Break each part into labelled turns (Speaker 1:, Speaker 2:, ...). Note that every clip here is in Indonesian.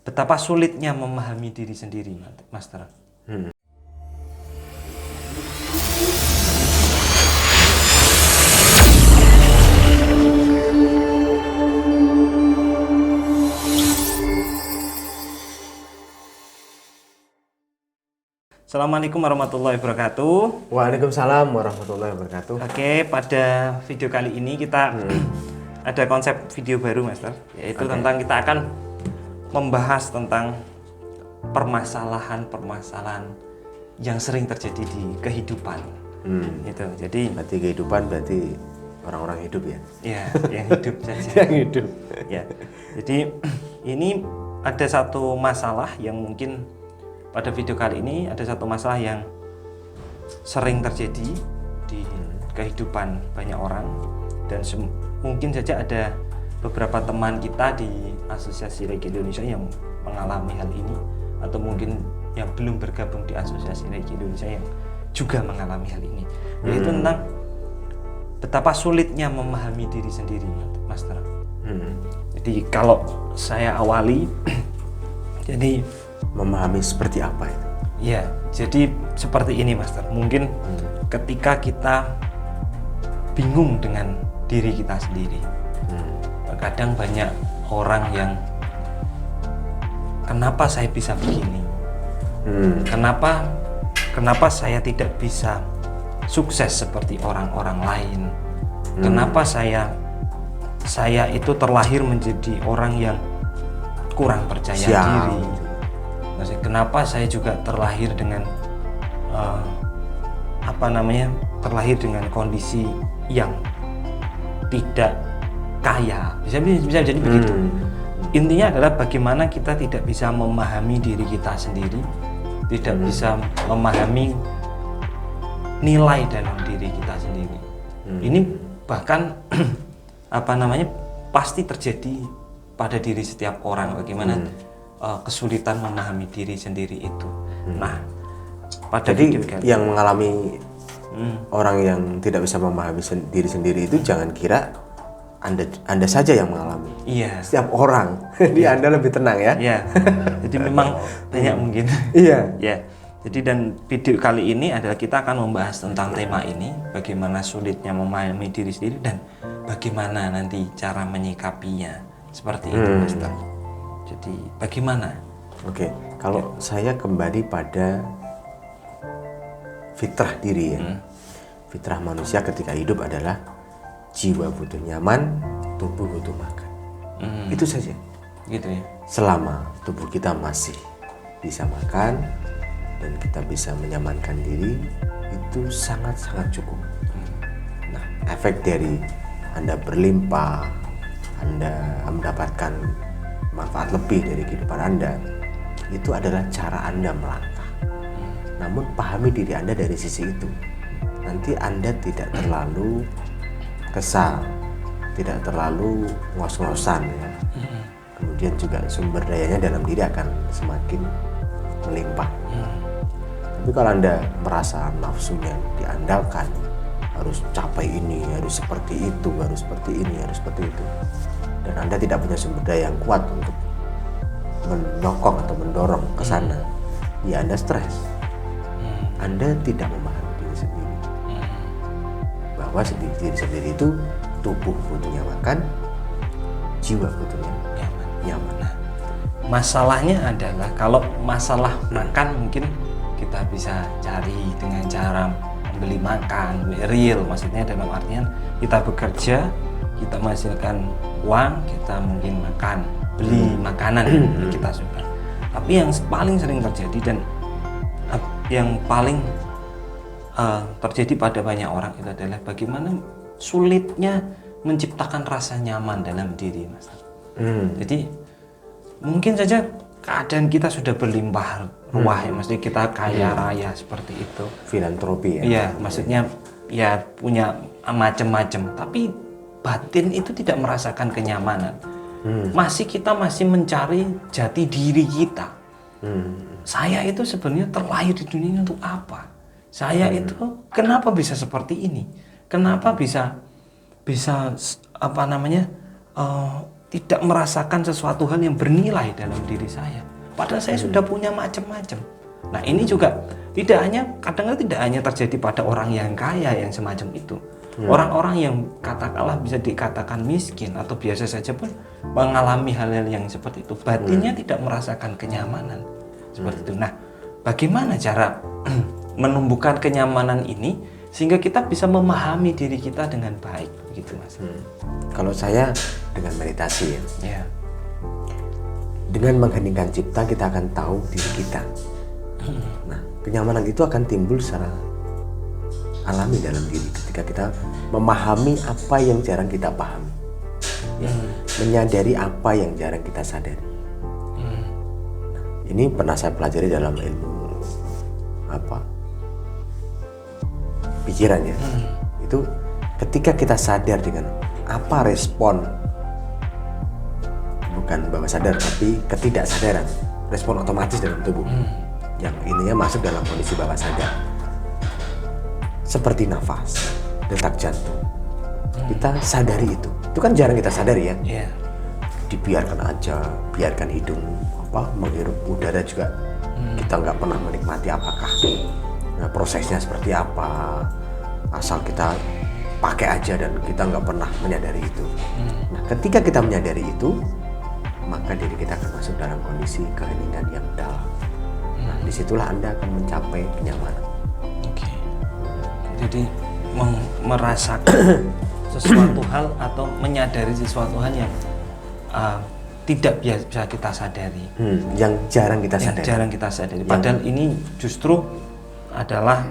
Speaker 1: betapa sulitnya memahami diri sendiri, Master. Assalamualaikum warahmatullahi wabarakatuh.
Speaker 2: Waalaikumsalam warahmatullahi wabarakatuh.
Speaker 1: Oke, pada video kali ini kita ada konsep video baru, Master, yaitu tentang kita akan membahas tentang permasalahan-permasalahan yang sering terjadi di kehidupan. Itu. Jadi
Speaker 2: Berarti kehidupan berarti orang-orang hidup ya?
Speaker 1: ya, yang hidup saja.
Speaker 2: Yang hidup.
Speaker 1: Ya. Jadi ini ada satu masalah yang mungkin pada video kali ini ada satu masalah yang sering terjadi di kehidupan banyak orang, dan mungkin saja ada beberapa teman kita di Asosiasi Reiki Indonesia yang mengalami hal ini, atau mungkin yang belum bergabung di Asosiasi Reiki Indonesia yang juga mengalami hal ini, yaitu tentang betapa sulitnya memahami diri sendiri, Master. Jadi kalau saya awali, jadi
Speaker 2: Memahami seperti apa itu?
Speaker 1: ya, jadi seperti ini, Master. Mungkin ketika kita bingung dengan diri kita sendiri, kadang banyak orang yang kenapa saya bisa begini, kenapa saya tidak bisa sukses seperti orang-orang lain, kenapa saya itu terlahir menjadi orang yang kurang percaya diri. Maksudnya, kenapa saya juga terlahir dengan terlahir dengan kondisi yang tidak kaya, bisa jadi begitu. Intinya adalah bagaimana kita tidak bisa memahami diri kita sendiri, tidak bisa memahami nilai dalam diri kita sendiri. Ini bahkan pasti terjadi pada diri setiap orang, bagaimana kesulitan memahami diri sendiri itu. Nah, pada
Speaker 2: Jadi
Speaker 1: video
Speaker 2: yang mengalami orang yang tidak bisa memahami diri sendiri itu jangan kira anda saja yang mengalami.
Speaker 1: Iya.
Speaker 2: Setiap orang. Di Anda lebih tenang ya.
Speaker 1: Iya. Jadi memang banyak mungkin.
Speaker 2: Iya.
Speaker 1: Ya. Jadi dan video kali ini adalah kita akan membahas tentang tema ini, bagaimana sulitnya memahami diri sendiri dan bagaimana nanti cara menyikapinya. Seperti itu, Master. Jadi bagaimana?
Speaker 2: Oke, kalau saya kembali pada fitrah diri ya. Fitrah manusia ketika hidup adalah jiwa butuh nyaman, tubuh butuh makan. Itu saja.
Speaker 1: Gitu ya.
Speaker 2: Selama tubuh kita masih bisa makan dan kita bisa menyamankan diri, itu sangat-sangat cukup. Nah, efek dari Anda berlimpah, Anda mendapatkan manfaat lebih dari kehidupan Anda, itu adalah cara Anda melangkah. Namun pahami diri Anda dari sisi itu. Nanti Anda tidak terlalu kesal, tidak terlalu ngos-ngosan ya. Kemudian juga sumber dayanya dalam diri akan semakin melimpah. Tapi kalau Anda merasa nafsunya diandalkan, harus capai ini, harus seperti itu, harus seperti ini, harus seperti itu, dan Anda tidak punya sumber daya yang kuat untuk menyokong atau mendorong ke sana, ya Anda stres. Anda tidak memahami diri sendiri. Bahwa diri sendiri itu tubuh butuhnya makan, jiwa butuhnya nyaman.
Speaker 1: Nah, masalahnya adalah kalau masalah makan mungkin kita bisa cari dengan cara membeli makan real, maksudnya dalam artian kita bekerja, kita menghasilkan uang, kita mungkin makan, beli makanan yang kita suka. Tapi yang paling sering terjadi dan yang paling terjadi pada banyak orang itu adalah bagaimana sulitnya menciptakan rasa nyaman dalam diri, Mas. Jadi mungkin saja keadaan kita sudah berlimpah ruah ya, maksudnya kita kaya raya seperti itu.
Speaker 2: Filantropi ya.
Speaker 1: Iya, maksudnya ya punya macam-macam, tapi batin itu tidak merasakan kenyamanan. Kita masih mencari jati diri kita. Saya itu sebenarnya terlahir di dunia untuk apa? Saya itu kenapa bisa seperti ini? Kenapa bisa tidak merasakan sesuatu hal yang bernilai dalam diri saya. Padahal saya sudah punya macam-macam. Nah ini juga kadang-kadang tidak hanya terjadi pada orang yang kaya yang semacam itu. Orang-orang yang katakanlah bisa dikatakan miskin atau biasa saja pun mengalami hal-hal yang seperti itu. Batinnya tidak merasakan kenyamanan seperti itu. Nah, bagaimana cara menumbuhkan kenyamanan ini sehingga kita bisa memahami diri kita dengan baik, begitu Mas?
Speaker 2: Kalau saya dengan meditasi
Speaker 1: Ya.
Speaker 2: Dengan mengheningkan cipta kita akan tahu diri kita. Nah, kenyamanan itu akan timbul secara alami dalam diri ketika kita memahami apa yang jarang kita pahami, menyadari apa yang jarang kita sadari. Nah, ini pernah saya pelajari dalam ilmu pikiran ya. Itu ketika kita sadar dengan apa respon, bukan bawah sadar tapi ketidaksadaran, respon otomatis dalam tubuh yang ininya masuk dalam kondisi bawah sadar. Seperti nafas, detak jantung. Kita sadari itu. Itu kan jarang kita sadari ya.
Speaker 1: Yeah.
Speaker 2: Dibiarkan aja, biarkan hidung menghirup udara juga. Kita nggak pernah menikmati apakah prosesnya seperti apa. Asal kita pakai aja dan kita nggak pernah menyadari itu. Nah, ketika kita menyadari itu, maka diri kita akan masuk dalam kondisi keheningan yang dalam. Nah, disitulah Anda akan mencapai kenyamanan.
Speaker 1: Jadi merasakan sesuatu hal atau menyadari sesuatu hal yang tidak bisa kita sadari,
Speaker 2: yang jarang kita sadari.
Speaker 1: Padahal ini justru adalah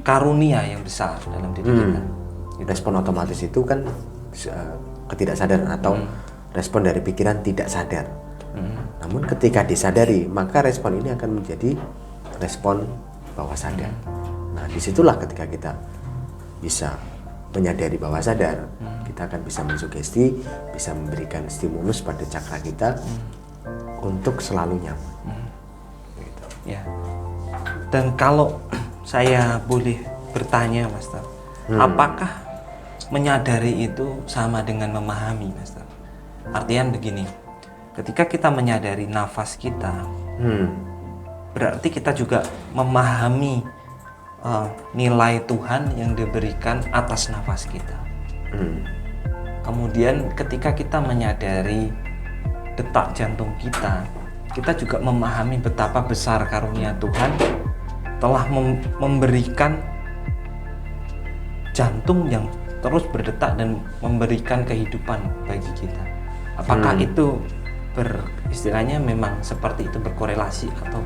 Speaker 1: karunia yang besar dalam diri kita.
Speaker 2: Respon otomatis itu kan ketidaksadaran atau respon dari pikiran tidak sadar. Namun ketika disadari, maka respon ini akan menjadi respon bawah sadar. Nah, disitulah ketika kita bisa menyadari bawah sadar, kita akan bisa mensugesti, bisa memberikan stimulus pada cakra kita untuk selalu nyaman. Gitu.
Speaker 1: Ya. Dan kalau saya boleh bertanya, Mas Tar, apakah menyadari itu sama dengan memahami, Mas Tar? Artian begini, ketika kita menyadari nafas kita, berarti kita juga memahami nilai Tuhan yang diberikan atas nafas kita. Kemudian ketika kita menyadari detak jantung kita, kita juga memahami betapa besar karunia Tuhan telah memberikan jantung yang terus berdetak dan memberikan kehidupan bagi kita. Apakah itu istilahnya memang seperti itu, berkorelasi atau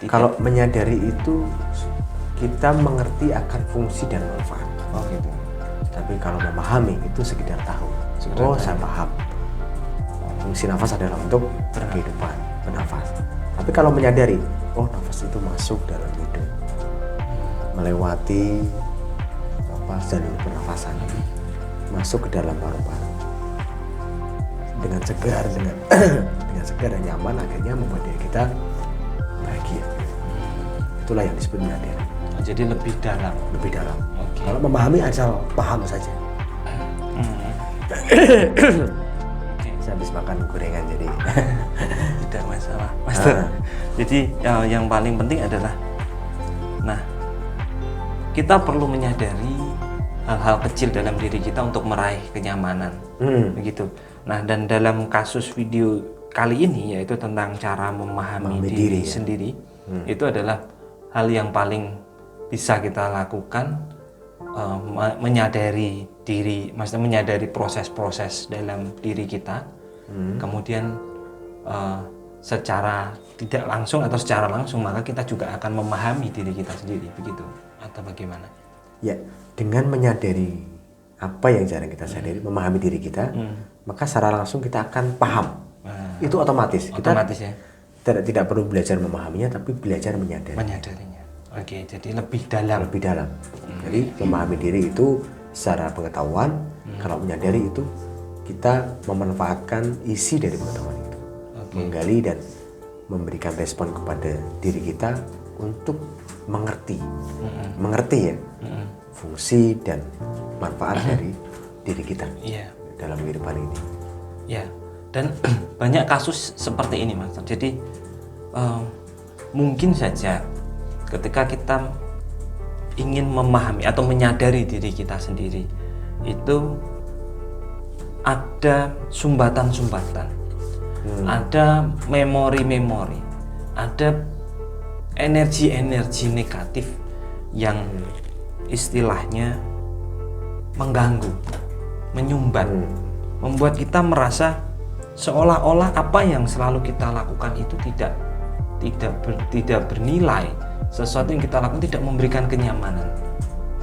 Speaker 1: tidak?
Speaker 2: Kalau menyadari itu kita mengerti akan fungsi dan manfaat.
Speaker 1: Oh gitu.
Speaker 2: Tapi kalau memahami itu sekedar tahu. Saya paham. Fungsi nafas adalah untuk kehidupan, bernafas. Tapi kalau menyadari, nafas itu masuk dalam hidung, melewati jalur pernafasan, masuk ke dalam paru-paru. Dengan segar, dengan segar dan nyaman, akhirnya membuat diri kita bahagia. Itulah yang disebut menyadari.
Speaker 1: Jadi lebih dalam.
Speaker 2: Okay.
Speaker 1: Kalau
Speaker 2: memahami asal paham saja. Saya habis makan gorengan jadi
Speaker 1: tidak masalah, Master. Jadi yang paling penting adalah, kita perlu menyadari hal-hal kecil dalam diri kita untuk meraih kenyamanan, begitu. Nah, dan dalam kasus video kali ini yaitu tentang cara memahami diri sendiri, itu adalah hal yang paling bisa kita lakukan, menyadari diri, maksudnya menyadari proses-proses dalam diri kita, kemudian secara tidak langsung atau secara langsung maka kita juga akan memahami diri kita sendiri, begitu atau bagaimana?
Speaker 2: Ya, dengan menyadari apa yang jarang kita sadari, memahami diri kita, maka secara langsung kita akan paham. Itu otomatis.
Speaker 1: Otomatis ya.
Speaker 2: Tidak perlu belajar memahaminya, tapi belajar
Speaker 1: menyadarinya. Oke, jadi lebih dalam.
Speaker 2: Jadi memahami diri itu secara pengetahuan, kalau menyadari itu kita memanfaatkan isi dari pengetahuan itu, menggali dan memberikan respon kepada diri kita untuk mengerti ya fungsi dan manfaat dari diri kita dalam kehidupan ini.
Speaker 1: Ya. Dan banyak kasus seperti ini, Mas. Jadi mungkin saja ketika kita ingin memahami atau menyadari diri kita sendiri, itu ada sumbatan-sumbatan, ada memori-memori, ada energi-energi negatif yang istilahnya mengganggu, menyumbat, membuat kita merasa seolah-olah apa yang selalu kita lakukan itu tidak bernilai, sesuatu yang kita lakukan tidak memberikan kenyamanan.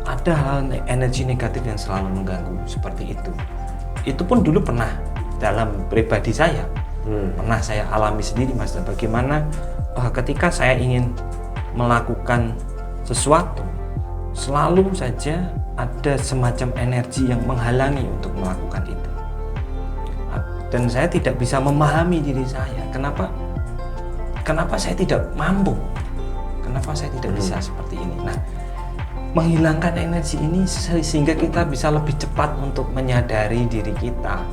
Speaker 1: Ada hal energi negatif yang selalu mengganggu seperti itu. Itu pun dulu pernah dalam pribadi saya, pernah saya alami sendiri, Mas. Bagaimana ketika saya ingin melakukan sesuatu, selalu saja ada semacam energi yang menghalangi untuk melakukan itu. Dan saya tidak bisa memahami diri saya. Kenapa saya tidak mampu? Kenapa saya tidak bisa seperti ini? Nah, menghilangkan energi ini sehingga kita bisa lebih cepat untuk menyadari diri kita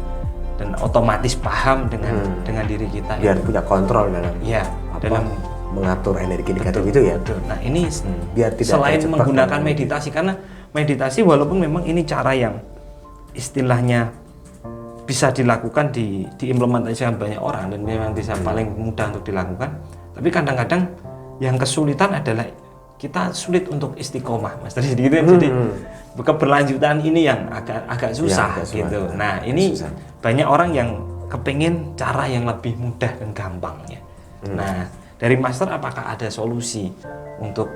Speaker 1: dan otomatis paham dengan diri kita.
Speaker 2: Biar punya kontrol dalam mengatur energi negatif itu ya.
Speaker 1: Betul. Nah, ini
Speaker 2: biar tidak
Speaker 1: selain menggunakan meditasi, karena meditasi walaupun memang ini cara yang istilahnya bisa dilakukan diimplementasikan banyak orang dan memang bisa paling mudah untuk dilakukan, tapi kadang-kadang yang kesulitan adalah kita sulit untuk istiqomah, Mas. Jadi keberlanjutan ini yang agak susah, gitu. Nah, ini susah. Banyak orang yang kepingin cara yang lebih mudah dan gampangnya. Nah, dari Master apakah ada solusi untuk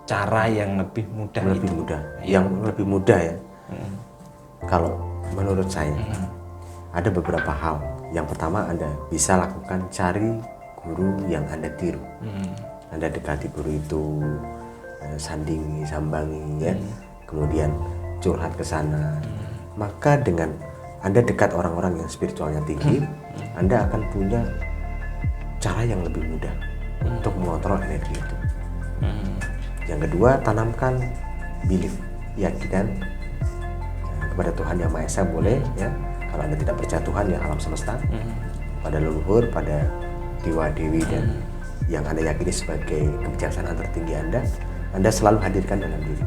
Speaker 1: cara yang lebih mudah itu?
Speaker 2: Yang lebih mudah ya. Kalau menurut saya ada beberapa hal. Yang pertama, Anda bisa lakukan cari guru yang Anda tiru. Anda dekati guru itu, sandingi, sambangi ya. Kemudian curhat ke sana. Maka dengan Anda dekat orang-orang yang spiritualnya tinggi, Anda akan punya cara yang lebih mudah untuk mengontrol energi itu. Yang kedua, tanamkan belief, keyakinan kepada Tuhan Yang Maha Esa boleh ya. Kalau Anda tidak percaya Tuhan ya alam semesta, pada leluhur, pada dewa dewi dan yang Anda yakini sebagai kebijaksanaan tertinggi Anda selalu hadirkan dalam diri.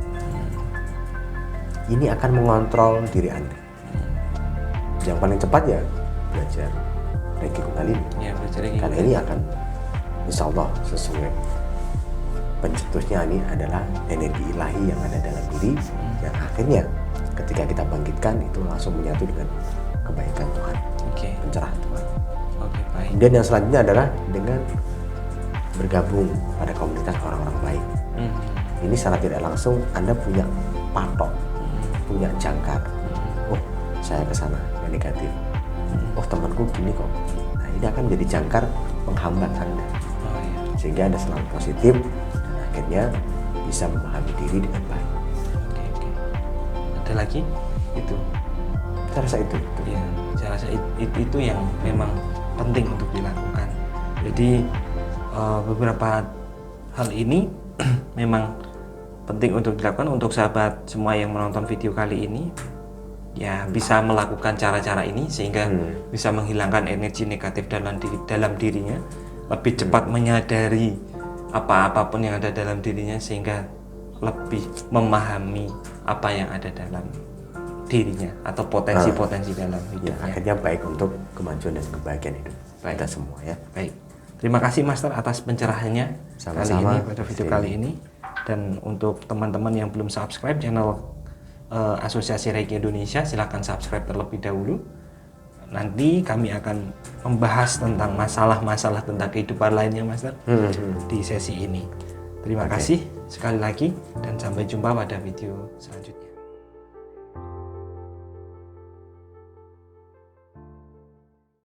Speaker 2: Ini akan mengontrol diri Anda. Yang paling cepat ya belajar Reiki Kundalini. Karena ini akan insya Allah sesuai pencetusnya, ini adalah energi ilahi yang ada dalam diri yang akhirnya ketika kita bangkitkan itu langsung menyatu dengan kebaikan Tuhan, pencerahan Tuhan.
Speaker 1: Baik.
Speaker 2: Kemudian yang selanjutnya adalah dengan bergabung pada komunitas orang-orang baik. Ini secara tidak langsung Anda punya patok, punya jangkar. Oh, saya ke sana yang negatif. Oh, temanku gini kok. Nah, ini akan menjadi jangkar penghambat Anda. Sehingga Anda selalu positif dan akhirnya bisa memahami diri dengan baik.
Speaker 1: Ada lagi? Itu.
Speaker 2: Saya rasa itu.
Speaker 1: Ya, saya rasa itu yang memang penting untuk dilakukan. Jadi beberapa hal ini memang penting untuk dilakukan. Untuk sahabat semua yang menonton video kali ini, ya bisa melakukan cara-cara ini sehingga bisa menghilangkan energi negatif dalam dirinya, lebih cepat menyadari apapun yang ada dalam dirinya sehingga lebih memahami apa yang ada dalam dirinya atau potensi-potensi dalam hidupnya.
Speaker 2: Ya, akhirnya baik untuk kemajuan dan kebahagiaan hidup kita semua ya.
Speaker 1: Baik. Terima kasih Master atas pencerahannya kali ini pada video kali ini. Dan untuk teman-teman yang belum subscribe channel Asosiasi Reiki Indonesia, silahkan subscribe terlebih dahulu. Nanti kami akan membahas tentang masalah-masalah tentang kehidupan lainnya, Master, di sesi ini. Terima kasih sekali lagi dan sampai jumpa pada video selanjutnya.